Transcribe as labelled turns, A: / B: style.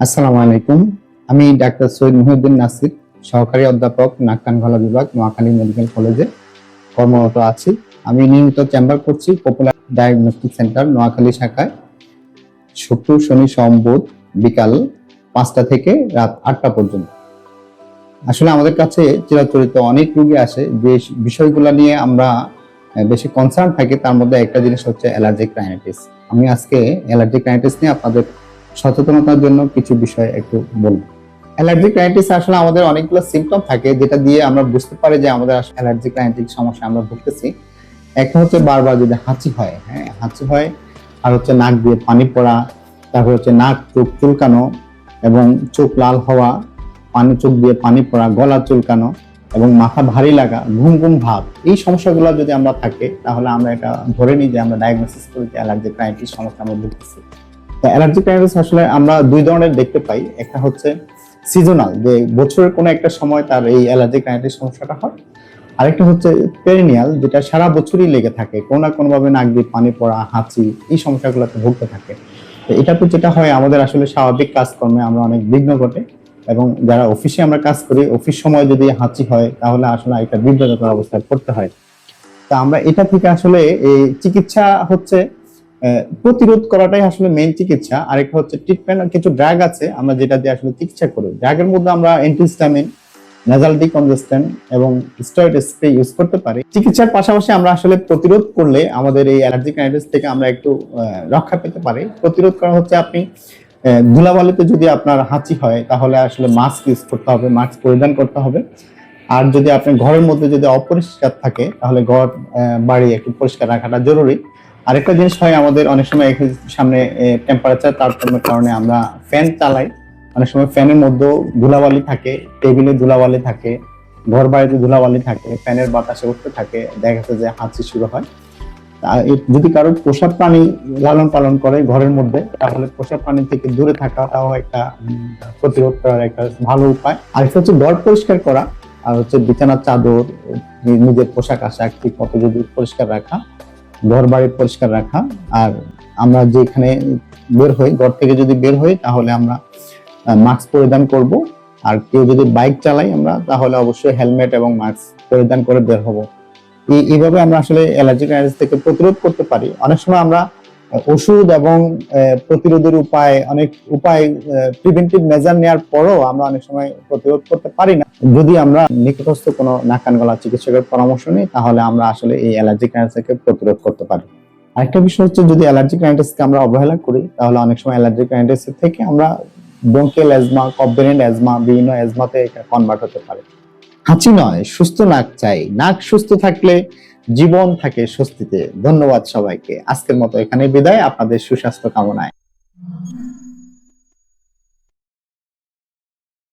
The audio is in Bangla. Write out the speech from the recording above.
A: আসসালামু আলাইকুম। আমি ডাক্তার সৈয়দ মুহিউদ্দিন নাসির, সহকারী অধ্যাপক নাক কান গলা বিভাগ, নোয়াখালী মেডিকেল কলেজে কর্মরত আছি। আমি নিয়মিত চেম্বার করছি পপুলার ডায়াগনস্টিক সেন্টার নোয়াখালী শাখায় শুক্র, শনি, সোম, বুধ বিকাল 5টা থেকে রাত 8টা পর্যন্ত। আসলে আমাদের কাছে চিরাচরিত অনেক রোগী আসে যে বিষয়গুলো নিয়ে আমরা বেশি কনসার্ন থাকি। তার মধ্যে একটা জিনিস হচ্ছে অ্যালার্জিক রাইনাইটিস। আমি আজকে অ্যালার্জিক রাইনাইটিস নিয়ে আপনাদের সচেতনতার জন্য কিছু বিষয় একটু বলবো। অ্যালার্জিক রাইনাইটিস আসলে আমাদের অনেকগুলো সিম্পটম থাকে যেটা দিয়ে আমরা বুঝতে পারি যে আমাদের অ্যালার্জিক রাইনাইটিস সমস্যা আমরা ভুগতেছি। একটা হচ্ছে বারবার যদি হাঁচি হয়, হাঁচি হয়, আর হচ্ছে নাক দিয়ে পানি পড়া, তারপর হচ্ছে নাক চোখ চুলকানো এবং চোখ লাল হওয়া, চোখ দিয়ে পানি পড়া, গলা চুলকানো এবং মাথা ভারী লাগা, ঘুম ঘুম ভাব। এই সমস্যাগুলো যদি আমরা থাকে তাহলে আমরা এটা ধরে নিই যে আমরা ডায়াগনোসিস করি যে অ্যালার্জিক রাইনাইটিস সমস্যা আমরা ভুগতেছি। অ্যালার্জিক রাইনাইটিস আসলে আমরা দুই ধরনের দেখতে পাই। একটা হচ্ছে সিজনাল, যে বছরের কোনো একটা সময় তার এই অ্যালার্জিক রাইনাইটিস সমস্যাটা হয়। আরেকটা হচ্ছে পেরিনিয়াল, যেটা সারা বছরই লেগে থাকে, কোনো না কোনো ভাবে নাক দিয়ে পানি পড়া, হাঁচি, এই সমস্যাগুলোতে ভুগতে থাকে। তো এটা তো যেটা হয় আমাদের আসলে স্বাভাবিক কাজকর্মে আমরা অনেক বিঘ্ন ঘটে, এবং যারা অফিসে আমরা কাজ করি, অফিস সময় যদি হাঁচি হয় তাহলে আসলে একটা বিব্রতকর অবস্থায় পড়তে হয়। তা আমরা এটা থেকে আসলে এই চিকিৎসা হচ্ছে প্রতিরোধ করাটাই আসলে মেইন চিকিৎসা। আরেকটা হচ্ছে ট্রিটমেন্ট, কিছু ড্রাগ আছে আমরা যেটা দিয়ে আসলে চিকিৎসা করি। ড্রাগের মধ্যে আমরা অ্যান্টিহিস্টামিন, নাসাল ডিকনজেস্ট্যান্ট এবং স্টেরয়েড স্প্রে ইউজ করতে পারি। চিকিৎসার পাশাপাশি আমরা আসলে প্রতিরোধ করলে আমাদের এই অ্যালার্জিক রাইনাইটিস থেকে আমরা একটু রক্ষা পেতে পারি। প্রতিরোধ করা হচ্ছে আপনি ধুলাবালিতে যদি আপনার হাঁচি হয় তাহলে আসলে মাস্ক ইউজ করতে হবে, মাস্ক পরিধান করতে হবে। আর যদি আপনি ঘরের মধ্যে যদি অপরিষ্কার থাকে তাহলে ঘর বাড়ি একটু পরিষ্কার রাখাটা জরুরি। আরেকটা জিনিস হয় আমাদের অনেক সময় সামনে টেম্পারেচার তারতম্যের কারণে আমরা ফ্যান চালাই, অনেক সময় ফ্যানের মধ্যেও ধুলাবালি থাকে, টেবিলে ধুলাবালি থাকে, ঘর বাড়িতে ধুলাবালি থাকে, ফ্যানের বাতাসে উঠতে থাকে, দেখা যাচ্ছে যে হাঁচি শুরু হয়। যদি কারো পোষা প্রাণী লালন পালন করে ঘরের মধ্যে তাহলে পোষা প্রাণী থেকে দূরে থাকাটাও একটা প্রতিরোধ করার একটা ভালো উপায়। আরেকটা হচ্ছে ঘর পরিষ্কার করা, আর হচ্ছে বিছানার চাদর, নিজের পোশাক আশাক ঠিক মতো যদি পরিষ্কার রাখা, ঘর বাড়ি পরিষ্কার রাখা। আর আমরা যেখানে বের হই, ঘর থেকে যদি বের হই তাহলে আমরা মাস্ক পরিধান করব। আর কেউ যদি বাইক চালাই আমরা তাহলে অবশ্যই হেলমেট এবং মাস্ক পরিধান করে বের হব। এইভাবে আমরা আসলে অ্যালার্জিক রাইনাইটিস থেকে প্রতিরোধ করতে পারি। অনেক সময় আমরা ওষুধ এবং প্রতিরোধের অনেক উপায় প্রিভেন্টিভ মেজার নেওয়ার পরও আমরা অনেক সময় প্রতিরোধ করতে পারি না। যদি আমরা নিকটস্থ কোনো নাক কান গলা চিকিৎসকের পরামর্শ নিই তাহলে আমরা আসলে এই অ্যালার্জিক রাইনাইটিস থেকে প্রতিরোধ করতে পারি। আরেকটা বিষয় হচ্ছে যদি অ্যালার্জিক রাইনাইটিসকে আমরা অবহেলা করি তাহলে অনেক সময় অ্যালার্জিক রাইনাইটিস থেকে আমরা ব্রঙ্কিয়াল অ্যাজমা, কফ ভ্যারিয়েন্ট অ্যাজমা, বিভিন্ন অ্যাজমাতে এটা কনভার্ট হতে পারে। হাঁচি নয়, সুস্থ নাক চাই। নাক সুস্থ থাকলে জীবন থাকে স্বস্তিতে। ধন্যবাদ সবাইকে। আজকের মতো এখানে বিদায়, আপনাদের সুস্বাস্থ্য কামনায়।